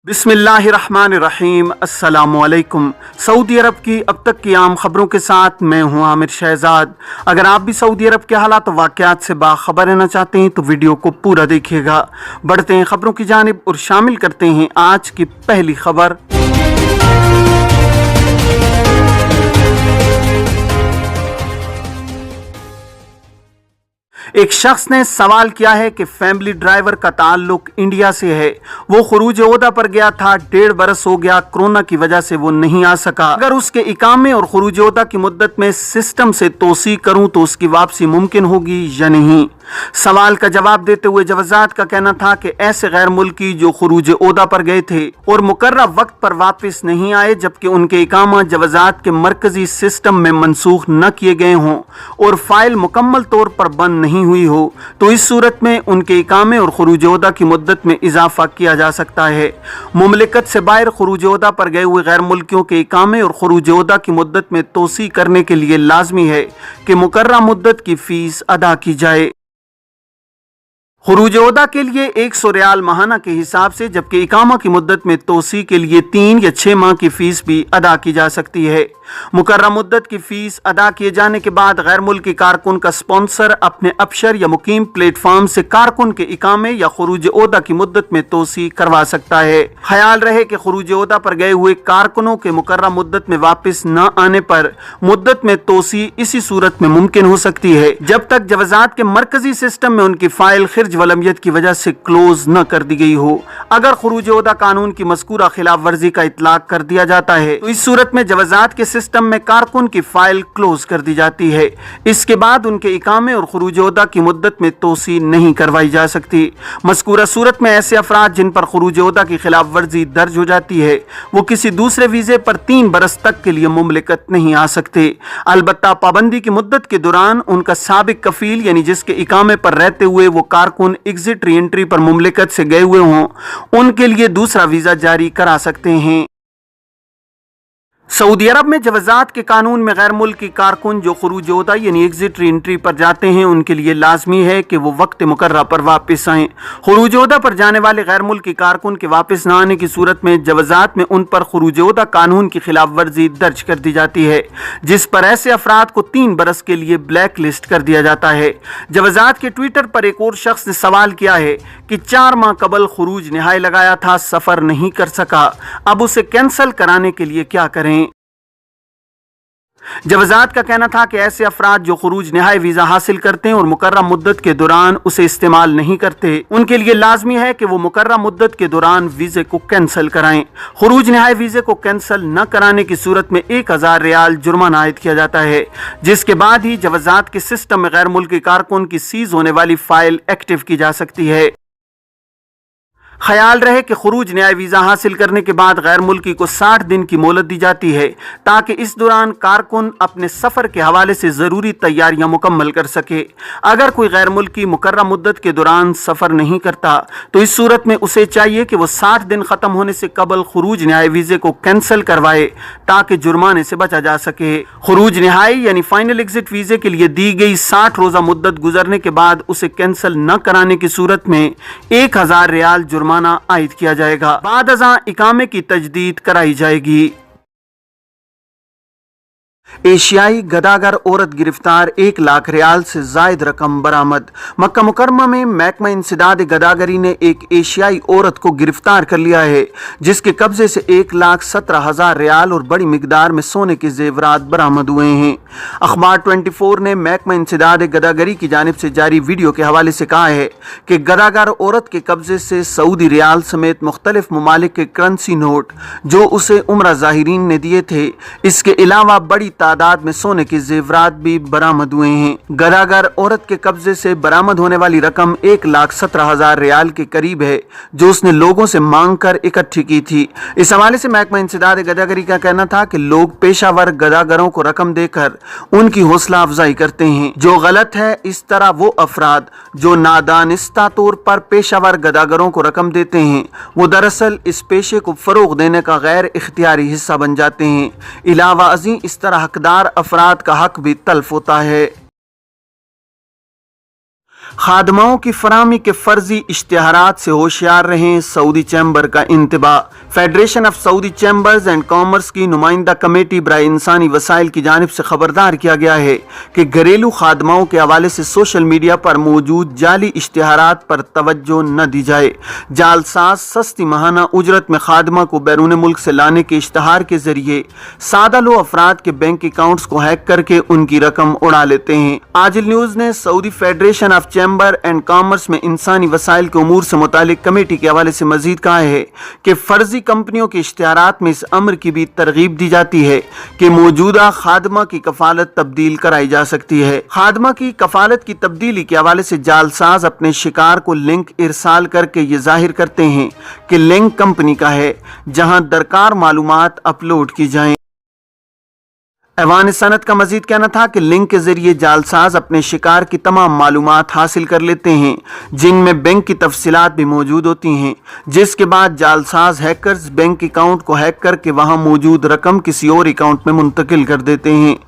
बिस्मिल्लाहिर्रहमानिर्रहीम। अस्सलामुअलैकुम। सऊदी अरब की अब तक की आम खबरों के साथ मैं हूं आमिर शहजाद। अगर आप भी सऊदी अरब के हालात और वाक़यात से बाखबर रहना चाहते हैं तो वीडियो को पूरा देखिएगा। बढ़ते हैं खबरों की जानिब और शामिल करते हैं आज की पहली खबर। एक शख्स ने सवाल किया है कि फैमिली ड्राइवर का ताल्लुक इंडिया से है, वो खुरूज ओहदा पर गया था, 1.5 बरस हो गया, कोरोना की वजह से वो नहीं आ सका। अगर उसके इकामे और खुरूज ओहदा की मुद्दत में सिस्टम से तोसी करूं तो उसकी वापसी मुमकिन होगी या नहीं। सवाल का जवाब देते हुए जवाजात का कहना था कि ऐसे गैर मुल्की जो खुरूज ओहदा पर गए थे और मुकर्रर वक्त पर वापस नहीं आए, जबकि उनके इकामा जवाजात के मरकजी सिस्टम में मनसूख न किए गए हों और फाइल मुकम्मल तौर पर बंद नहीं हुई हो, तो इस सूरत में उनके इकामे और खुरूज ओहदा की मुद्दत में इजाफा किया जा सकता है। मुमलिकत से बाहर खुरूज ओहदा पर गए हुए गैर मुल्कियों के इकामे और खुरूज ओहदा की मुद्दत में तोसी करने के लिए लाजमी है कि मुकर्रर मुद्दत की फीस अदा की जाए। खुरूज ओहदा के लिए 100 रियाल माहाना के हिसाब से, जबकि इकामा की मुद्दत में तोसी के लिए 3 या 6 माह की फीस भी अदा की जा सकती है। मुकर्रर मुद्दत की फीस अदा किए जाने के बाद गैर मुल्की कारकुन का स्पॉन्सर अपने अबशर या मुकीम प्लेटफॉर्म से कारकुन के इकामे या खुरूज ओहदा की मुद्दत में तोसी करवा सकता है। ख्याल रहे कि खुरूज ओहदा पर गए हुए कारकुनों के मुकर्रर मुद्दत में वापस न आने पर मुद्दत में तोसी इसी सूरत में मुमकिन हो सकती है जब तक जवाजात के मरकजी सिस्टम में उनकी फाइल खिर्ज वलमियत की वजह से क्लोज न कर दी गई हो। अगर खुरूज ओहदा कानून की मज़कूरा खिलाफ वर्जी का इतलाक कर दिया जाता है तो इस सूरत में जवाजात के सिस्टम में कारकुन की फाइल क्लोज कर दी जाती है। इसके बाद उनके इकामे और खुरूज ओहदा की मुद्दत में तोसी नहीं करवाई जा सकती। मज़कूरा सूरत में ऐसे अफराद जिन पर खुरूज ओहदा की खिलाफ वर्जी दर्ज हो जाती है वो किसी दूसरे वीजे पर 3 बरस तक के लिए मुमलिकत नहीं आ सकते। अलबत्ता पाबंदी की मुद्दत के दौरान उनका साबिक कफील यानी जिसके इकामे पर रहते हुए वो कारकुन एग्जिट री एंट्री पर मुमलिकत से गए हुए हों, उनके लिए दूसरा वीजा जारी करा सकते हैं। सऊदी अरब में जवाजात के कानून में गैर मुल्की कारकुन जो खुरूज ओहदा यानी एग्जिट री एंट्री पर जाते हैं उनके लिए लाजमी है कि वो वक्त मुकर्रर पर वापस आएं। खुरूज ओहदा पर जाने वाले गैर मुल्की कारकुन के वापस न आने की सूरत में जवाजात में उन पर खुरूज ओहदा कानून की खिलाफ वर्जी दर्ज कर दी जाती है, जिस पर ऐसे अफराद को 3 बरस के लिए ब्लैक लिस्ट कर दिया जाता है। जवाजात के ट्विटर पर एक और शख्स ने सवाल किया है कि 4 माह कबल खुरूज निहाई लगाया था, सफर नहीं कर सका, अब उसे कैंसिल कराने के लिए क्या करें। जवाजात का कहना था कि ऐसे अफराद जो खुरूज निहाई वीजा हासिल करते हैं और मुकर्रर मुद्दत के दौरान उसे इस्तेमाल नहीं करते, उनके लिए लाजमी है कि वो मुकर्रर मुद्दत के दौरान वीजे को कैंसिल कराएं। खुरूज निहाई वीजे को कैंसिल न कराने की सूरत में 1000 रियाल जुर्माना आयद किया जाता है, जिसके बाद ही जवाजात के सिस्टम में गैर मुल्की कारकुन की सीज होने वाली फाइल एक्टिव की जा सकती है। ख्याल रहे कि खुरूज न्याय वीज़ा हासिल करने के बाद गैर मुल्की को 60 दिन की मोहलत दी जाती है ताकि इस दौरान कारकुन अपने सफ़र के हवाले से ज़रूरी तैयारियां मुकम्मल कर सके। अगर कोई गैर मुल्की मुकर्रर मुद्दत के दौरान सफ़र नहीं करता तो इस सूरत में उसे चाहिए कि वह 60 दिन ख़त्म होने से कबल खुरूज न्याय वीज़े को कैंसिल करवाए ताकि जुर्माने से बचा जा सके। खुरूज निहाई यानी फाइनल एग्जिट वीज़े के लिए दी गई 60 रोज़ा मुद्दत गुजरने के बाद उसे कैंसिल न कराने की सूरत में 1000 रियाल जुर्माना आयद किया जाएगा। बाद अज़ां इकामे की तजदीद कराई जाएगी। एशियाई गदागर औरत गिरफ्तार, 1 लाख रियाल से जायद रकम बरामद। मक्का मुकरमा में महकमा इंसदाद गदागरी ने एक एशियाई औरत को गिरफ्तार कर लिया है जिसके कब्जे से 1,17,000 रियाल और बड़ी मिकदार में सोने के जेवरात बरामद हुए हैं। अखबार 24 ने महकमा इंसदाद गदागरी की जानिब से जारी वीडियो के हवाले से कहा है कि गदागर औरत के कब्जे से सऊदी रियाल समेत मुख्तलिफ ममालिक के करेंसी नोट जो उसे उम्रा ज़ाहिरीन ने दिए थे, इसके अलावा बड़ी तादाद में सोने के जेवरात भी बरामद हुए हैं। गदागर औरत के कब्जे से बरामद होने वाली रकम 1,17,000 रियाल के करीब है जो उसने लोगों से मांग कर इकट्ठी की थी। इस हवाले से महकमा इंसदाद गदागरी का कहना था कि लोग पेशावर गदागरों को रकम देकर उनकी हौसला अफजाई करते हैं, जो गलत है। इस तरह वो अफराद जो नादानिस्ता तौर पर पेशावर गदागरों को रकम देते हैं वो दरअसल इस पेशे को फरोग देने का गैर इख्तियारी हिस्सा बन जाते हैं। इलावा अज़ीं इस तरह हकदार अफराद का हक भी तल्फ होता है। खादमाओं की फराहमी के फर्जी इश्तिहारात से होशियार रहें, सऊदी चैम्बर का इंतबाह। Federation of Saudi chambers and commerce की नुमाइंदा कमेटी बराए इंसानी वसाइल की जानिब से खबरदार किया गया है कि घरेलू खादमाओं के हवाले से सोशल मीडिया पर मौजूद जाली इश्तिहारात पर तवज्जो न दी जाए। जालसाज सस्ती माहाना उजरत में खादमा को बैरून मुल्क से लाने के इश्तिहार के जरिए सादा लो अफराद के बैंक अकाउंट्स को हैक करके उनकी रकम उड़ा लेते हैं। आजिल न्यूज ने Saudi federation of chamber and commerce में इंसानी वसाइल के उमूर से मुतालिक कमेटी के हवाले से मजीद कहा है कि फर्जी कंपनियों के इश्तिहारात में इस अमर की भी तरगीब दी जाती है कि मौजूदा खादमा की कफालत तब्दील कराई जा सकती है। खादमा की कफालत की तब्दीली के हवाले से जालसाज अपने शिकार को लिंक इरसाल करके ये जाहिर करते हैं कि लिंक कंपनी का है जहां दरकार मालूमात अपलोड की जाएं। ऐवान सनत का मजीद कहना था कि लिंक के जरिए जालसाज अपने शिकार की तमाम मालूमात हासिल कर लेते हैं जिनमें बैंक की तफसीलात भी मौजूद होती हैं, जिसके बाद जालसाज हैकर्स बैंक अकाउंट को हैक करके वहां मौजूद रकम किसी और अकाउंट में मुंतकिल कर देते हैं।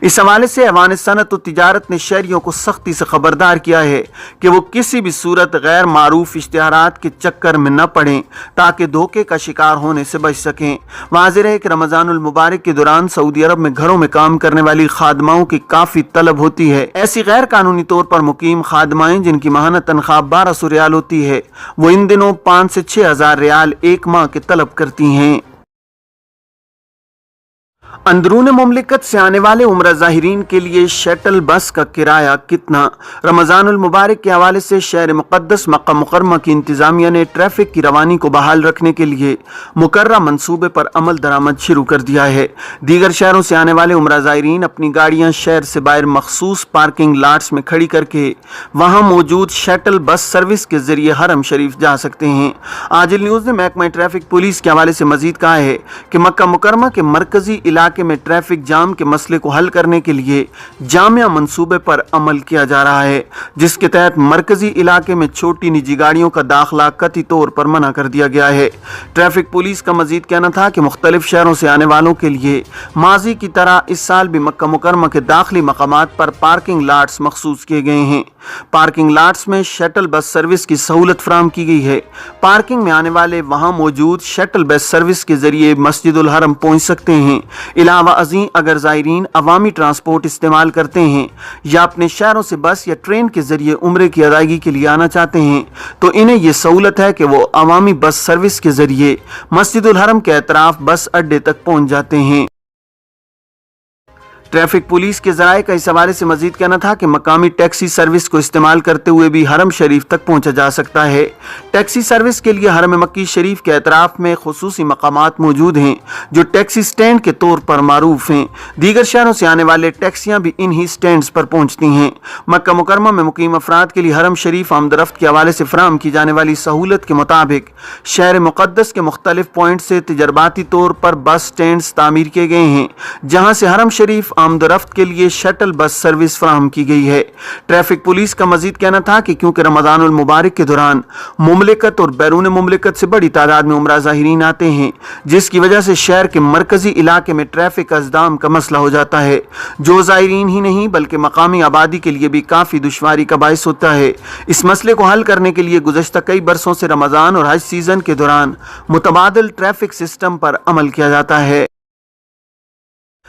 इस हवाले से ऐवान सनत और तिजारत ने शहरियों को सख्ती से खबरदार किया है कि वो किसी भी सूरत गैर मारूफ इश्तिहारात के चक्कर में न पड़ें ताकि धोखे का शिकार होने से बच सकें। वाज़ेह है कि रमज़ानुल मुबारक के दौरान सऊदी अरब में घरों में काम करने वाली खादमाओं की काफ़ी तलब होती है। ऐसी गैर कानूनी तौर पर मुकीम खादमाएं जिनकी माहाना तनख्वाह 1200 रियाल होती है, वो इन दिनों 5 से 6 हज़ार रियाल एक माह के तलब करती हैं। अंदरून मुमलिकत से आने वाले उम्रा ज़ाहिरीन के लिए शटल बस का किराया कितना? रमज़ानुल मुबारक के हवाले से शहर मुक़द्दस मक्का मुकर्रमा की इंतज़ामिया ने ट्रैफिक की रवानी को बहाल रखने के लिए मुकर्रर मंसूबे पर अमल दरामद शुरू कर दिया है। दीगर शहरों से आने वाले उम्रा ज़ाहिरीन अपनी गाड़ियाँ शहर से बाहर मखसूस पार्किंग लाट्स में खड़ी करके वहाँ मौजूद शटल बस सर्विस के जरिए हरम शरीफ जा सकते हैं। आजिल न्यूज़ ने महकमा ट्रैफिक पुलिस के हवाले से मजीद कहा है कि मक्का मुकर्रमा के मरकजी इलाके में ट्रैफिक जाम के मसले को हल करने के लिए जामिया मंसूबे पर अमल किया जा रहा है, जिसके तहत मरकजी इलाके में छोटी निजी गाड़ियों का दाखिला कतई तौर पर मना कर दिया गया है। ट्रैफिक पुलिस का मजीद कहना था कि मुख्तलिफ शहरों से आने वालों के लिए माजी की तरह इस साल भी मक्का मुकर्रमा के दाखिली मकामात पर पार्किंग लाट्स मखसूस किए गए हैं। पार्किंग लाट्स में शटल बस सर्विस की सहूलत फराहम की गई है। पार्किंग में आने वाले वहां मौजूद शटल बस सर्विस के जरिए मस्जिदुल हरम पहुंच सकते हैं। इलावा अज़ीं अगर ज़ायरीन अवामी ट्रांसपोर्ट इस्तेमाल करते हैं या अपने शहरों से बस या ट्रेन के जरिए उम्रे की अदायगी के लिए आना चाहते हैं तो इन्हें यह सहूलत है कि वो अवामी बस सर्विस के जरिए मस्जिदुल हरम के अतराफ बस अड्डे तक पहुंच जाते हैं। ट्रैफिक पुलिस के ज़राए का इस हवाले से मजीद कहना था कि मकामी टैक्सी सर्विस को इस्तेमाल करते हुए भी हरम शरीफ तक पहुंचा जा सकता है। टैक्सी सर्विस के लिए हरम मक्की शरीफ के अतराफ में खुसूसी मकामात मौजूद हैं जो टैक्सी स्टैंड के तौर पर मारूफ हैं। दीगर शहरों से आने वाले टैक्सियां भी इन्हीं स्टैंड्स पर पहुंचती हैं। मक्का मुकरमा में मुकीम अफराद के लिए हरम शरीफ आमदरफ्त के हवाले से फराहम की जाने वाली सहूलत के मुताबिक शहर मुक़द्दस के मुख्तलिफ पॉइंट से तजर्बाती तौर पर बस स्टैंड तामीर किए गए हैं जहाँ से हरम शरीफ आमदरफ्त के लिए शटल बस सर्विस फराहम की गई है। ट्रैफिक पुलिस का मजीद कहना था कि क्योंकि रमज़ानुल मुबारक के दौरान मुमलिकत और बैरून मुमलिकत से बड़ी तादाद में उम्रा ज़ाहिरीन आते हैं, जिसकी वजह से शहर के मरकजी इलाके में ट्रैफिक अज़दाम का मसला हो जाता है, जो ज़ाहिरीन ही नहीं बल्कि मकामी आबादी के लिए भी काफ़ी दुश्वारी का बाइस होता है। इस मसले को हल करने के लिए गुज़श्ता कई बरसों से रमज़ान और हज सीज़न के दौरान मुतबादिल ट्रैफिक सिस्टम पर अमल किया जाता है।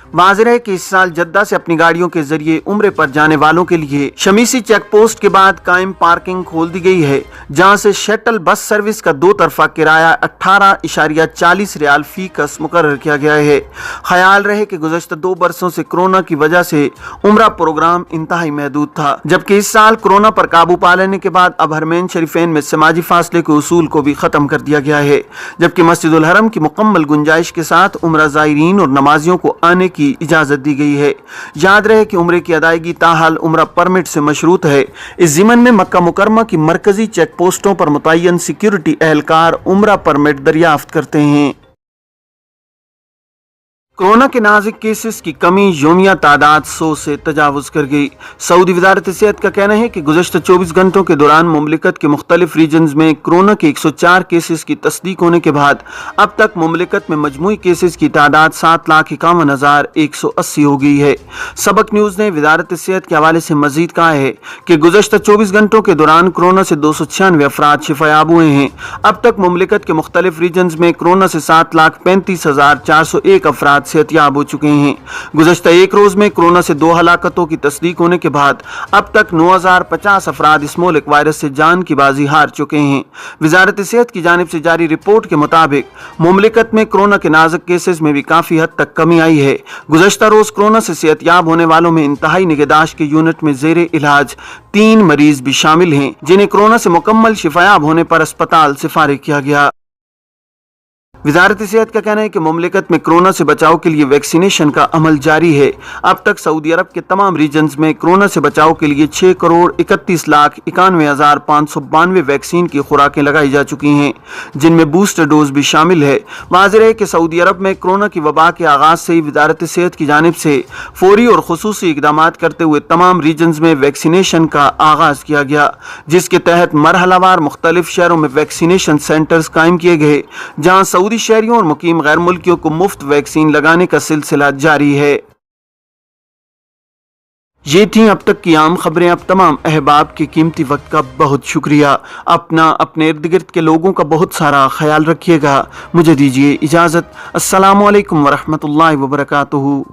वाज़ेह है कि इस साल जद्दा से अपनी गाड़ियों के जरिए उम्रे पर जाने वालों के लिए शमीसी चेक पोस्ट के बाद कायम पार्किंग खोल दी गई है, जहां से शटल बस सर्विस का 2 तरफा किराया 18.40 रियाल फी कस मुकर्रर किया गया है। ख्याल रहे कि गुज़श्ता 2 बरसों से कोरोना की वजह से उम्रा प्रोग्राम इंतहाई महदूद था, जबकि इस साल कोरोना पर काबू पा लेने के बाद अब हरमैन शरीफैन में समाजी फासले के उसूल को भी ख़त्म कर दिया गया है, जबकि मस्जिदुल हरम की मुकम्मल गुंजाइश के साथ उम्रा ज़ायरीन और नमाजियों को आने की इजाजत दी गई है। याद रहे कि उम्रे की अदायगी ताहाल उम्रा परमिट से मशरूत है। इस ज़िमन में मक्का मुकरमा की मरकजी चेक पोस्टों पर मुतय्यन सिक्योरिटी एहलकार उम्रा परमिट दरियाफ्त करते हैं। कोरोना के नाजुक केसेस की कमी योमिया तादाद 100 से तजावुज कर गई। सऊदी वजारत सेहत का कहना है कि गुज़श्ता 24 घंटों के दौरान मुमलिकत के मुख्तलिफ रीजन्स में कोरोना के 104 केसेस की तस्दीक होने के बाद अब तक मुमलिकत में मजमूई केसेस की तादाद 7,51,180 हो गई है। सबक न्यूज़ ने वजारत सेहत के हवाले से मजीद कहा है कि गुज़श्ता 24 घंटों के दौरान कोरोना से 296 अफराद शिफायाब हुए हैं। अब तक मुमलिकत के मुख्तलिफ रीजन्स में कोरोना से 7,35,401 अफराद सेहतियाब हो चुके हैं। गुज़श्ता एक रोज में कोरोना से 2 हलाकतों की तस्दीक होने के बाद अब तक 9,050 अफराद इस मोहलिक वायरस से जान की बाजी हार चुके हैं। वजारत सेहत की जानिब से जारी रिपोर्ट के मुताबिक मुमलिकत में कोरोना के नाजुक केसेस में भी काफी हद तक कमी आई है। गुज़श्ता रोज कोरोना से सेहतियाब होने वालों में इंतहाई निगहदाश्त के यूनिट में जेरे इलाज 3 मरीज भी शामिल हैं, जिन्हें कोरोना से मुकम्मल शिफायाब होने पर अस्पताल से फारिग किया गया। वजारत सेहत का कहना है कि मुमलिकत में कोरोना से बचाव के लिए वैक्सीनेशन का अमल जारी है। अब तक सऊदी अरब के तमाम रीजन्स में कोरोना से बचाव के लिए 6,31,91,592 वैक्सीन की खुराकें लगाई जा चुकी हैं, जिनमें बूस्टर डोज भी शामिल है। वाज़ेह है कि सऊदी अरब में कोरोना की वबा के आगाज से ही वजारत सेहत की जानिब से फौरी और खुसूसी इकदाम करते हुए तमाम रीजन्स में वैक्सीनेशन का आगाज किया गया, जिसके तहत मरहलावार मुख्तलिफ शहरों में वैक्सीनेशन सेंटर्स कायम किए गए, जहाँ सऊदी शहरियों और मुकीम गैर मुल्कियों को मुफ्त वैक्सीन लगाने का सिलसिला जारी है। ये थी अब तक की आम खबरें। अब तमाम अहबाब के कीमती वक्त का बहुत शुक्रिया। अपना अपने इर्द गिर्द के लोगों का बहुत सारा ख्याल रखिएगा। मुझे दीजिए इजाज़त। अस्सलामु अलैकुम वरहमतुल्लाहि वबरकातुहू।